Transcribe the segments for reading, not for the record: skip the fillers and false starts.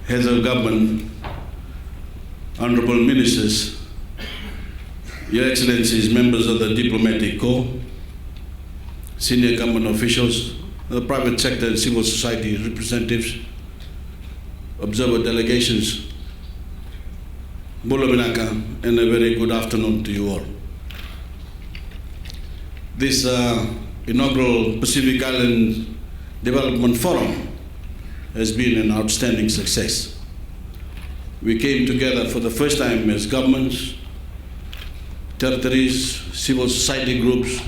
heads of government, honorable ministers, Your Excellencies, members of the diplomatic corps, senior government officials, the private sector and civil society representatives, observer delegations, Bula Binaka, and a very good afternoon to you all. This inaugural Pacific Island Development Forum has been an outstanding success. We came together for the first time as governments, territories, civil society groups,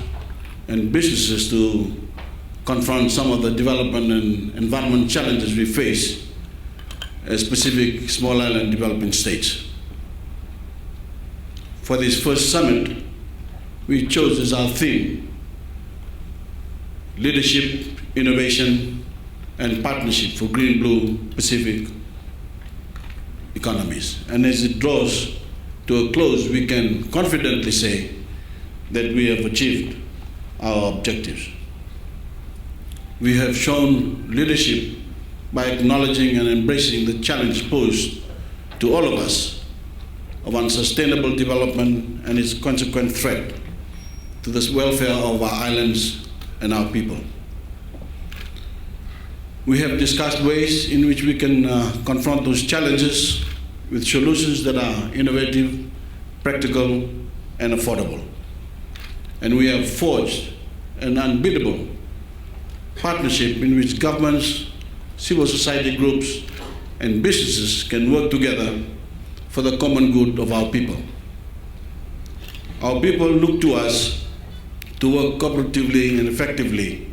and businesses to confront some of the development and environment challenges we face as Pacific small island developing states. For this first summit, we chose as our theme leadership, innovation, and partnership for green-blue Pacific economies. And as it draws to a close, we can confidently say that we have achieved our objectives. We have shown leadership by acknowledging and embracing the challenge posed to all of us of unsustainable development and its consequent threat to the welfare of our islands and our people. We have discussed ways in which we can confront those challenges with solutions that are innovative, practical, and affordable. And we have forged an unbeatable partnership in which governments, civil society groups, and businesses can work together for the common good of our people. Our people look to us to work cooperatively and effectively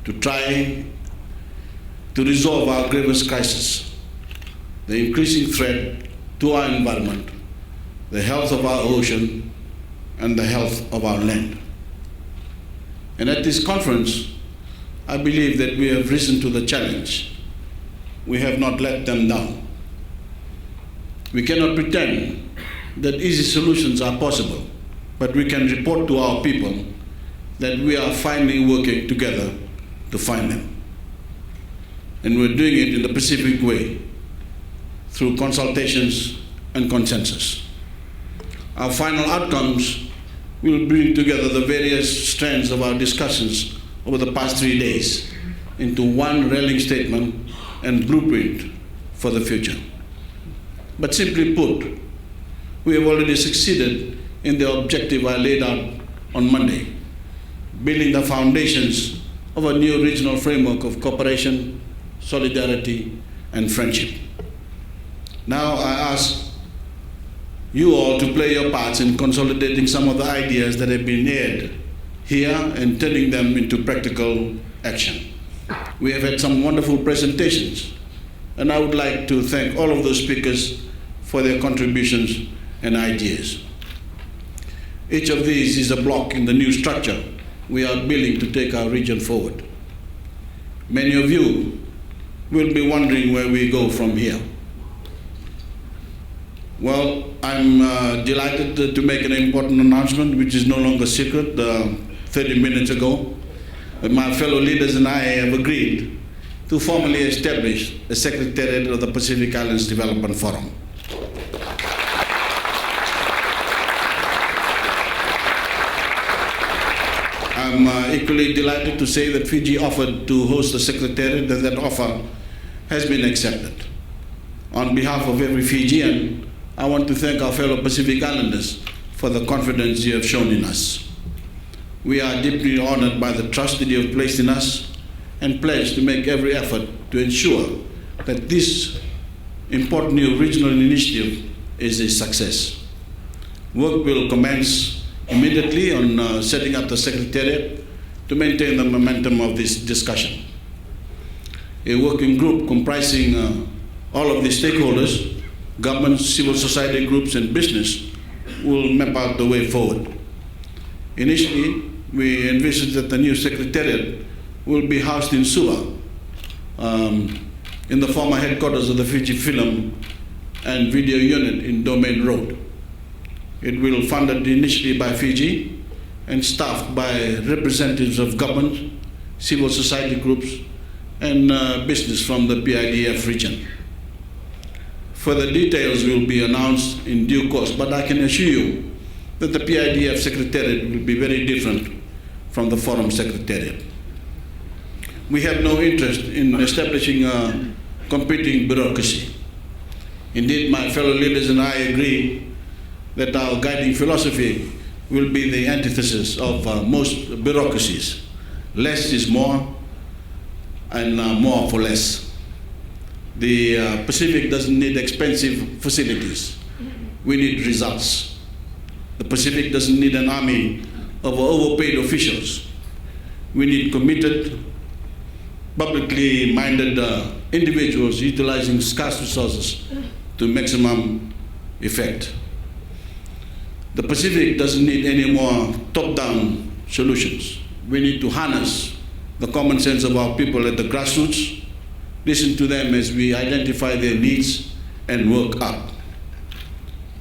to try to resolve our gravest crisis, the increasing threat to our environment, the health of our ocean, and the health of our land. And at this conference, I believe that we have risen to the challenge. We have not let them down. We cannot pretend that easy solutions are possible, but we can report to our people that we are finally working together to find them. And we're doing it in the Pacific way, through consultations and consensus. Our final outcomes will bring together the various strands of our discussions over the past 3 days into one rallying statement and blueprint for the future. But simply put, we have already succeeded in the objective I laid out on Monday, building the foundations of a new regional framework of cooperation, solidarity, and friendship. Now I ask you all to play your parts in consolidating some of the ideas that have been aired here and turning them into practical action. We have had some wonderful presentations, and I would like to thank all of those speakers for their contributions and ideas. Each of these is a block in the new structure we are building to take our region forward. Many of you will be wondering where we go from here. Well, I'm delighted to make an important announcement, which is no longer secret. 30 minutes ago, my fellow leaders and I have agreed to formally establish a Secretariat of the Pacific Islands Development Forum. I'm equally delighted to say that Fiji offered to host the Secretariat, and that offer has been accepted. On behalf of every Fijian, I want to thank our fellow Pacific Islanders for the confidence you have shown in us. We are deeply honored by the trust that you have placed in us and pledge to make every effort to ensure that this important new regional initiative is a success. Work will commence immediately on setting up the Secretariat to maintain the momentum of this discussion. A working group comprising all of the stakeholders, governments, civil society groups, and business will map out the way forward. Initially, we envisage that the new Secretariat will be housed in Suva, in the former headquarters of the Fiji Film and Video Unit in Domain Road. It will be funded initially by Fiji and staffed by representatives of government, civil society groups, and business from the PIDF region. Further details will be announced in due course, but I can assure you that the PIDF Secretariat will be very different from the Forum Secretariat. We have no interest in establishing a competing bureaucracy. Indeed, my fellow leaders and I agree that our guiding philosophy will be the antithesis of most bureaucracies. Less is more, and more for less. The Pacific doesn't need expensive facilities. We need results. The Pacific doesn't need an army of overpaid officials. We need committed, publicly minded individuals utilizing scarce resources to maximum effect. The Pacific doesn't need any more top-down solutions. We need to harness the common sense of our people at the grassroots, listen to them as we identify their needs and work up.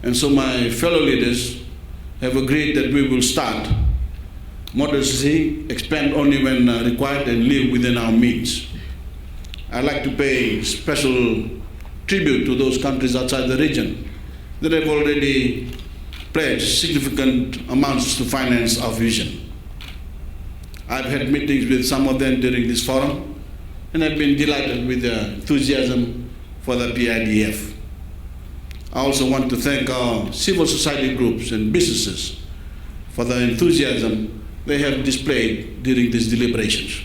And so my fellow leaders have agreed that we will start modestly, expand only when required, and live within our means. I'd like to pay special tribute to those countries outside the region that have already pledged significant amounts to finance our vision. I've had meetings with some of them during this forum, and I've been delighted with their enthusiasm for the PIDF. I also want to thank our civil society groups and businesses for the enthusiasm they have displayed during these deliberations.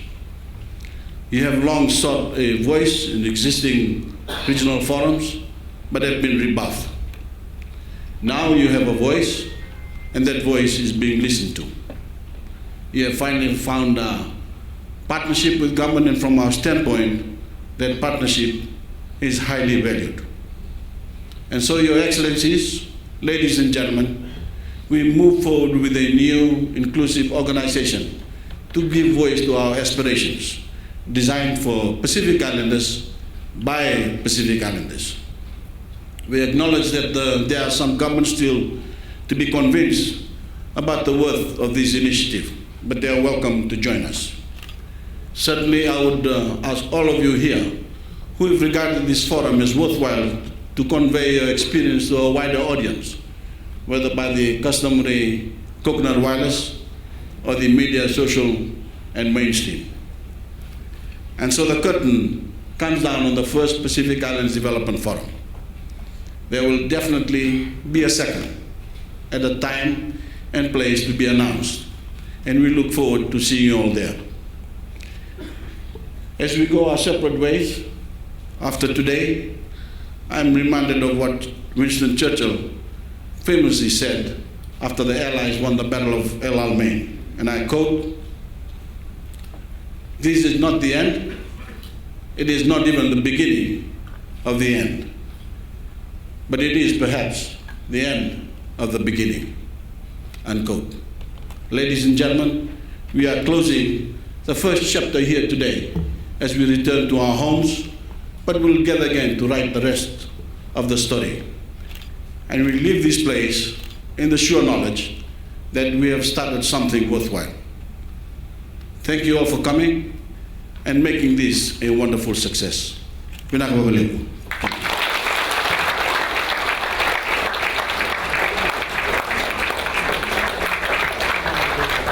You have long sought a voice in existing regional forums, but have been rebuffed. Now you have a voice, and that voice is being listened to. You have finally found a partnership with government, and from our standpoint, that partnership is highly valued. And so, Your Excellencies, ladies and gentlemen, we move forward with a new inclusive organization to give voice to our aspirations, designed for Pacific Islanders by Pacific Islanders. We acknowledge that there are some governments still to be convinced about the worth of this initiative, but they are welcome to join us. Certainly, I would ask all of you here who have regarded this forum as worthwhile to convey your experience to a wider audience, whether by the customary coconut wireless or the media, social, and mainstream. And so the curtain comes down on the first Pacific Islands Development Forum. There will definitely be a second at a time and place to be announced, and we look forward to seeing you all there. As we go our separate ways, after today, I'm reminded of what Winston Churchill famously said after the Allies won the Battle of El Alamein, and I quote, "This is not the end, it is not even the beginning of the end, but it is perhaps the end of the beginning," unquote. Ladies and gentlemen, we are closing the first chapter here today as we return to our homes, but we'll gather again to write the rest of the story. And we leave this place in the sure knowledge that we have started something worthwhile. Thank you all for coming and making this a wonderful success. Pinakababalipo.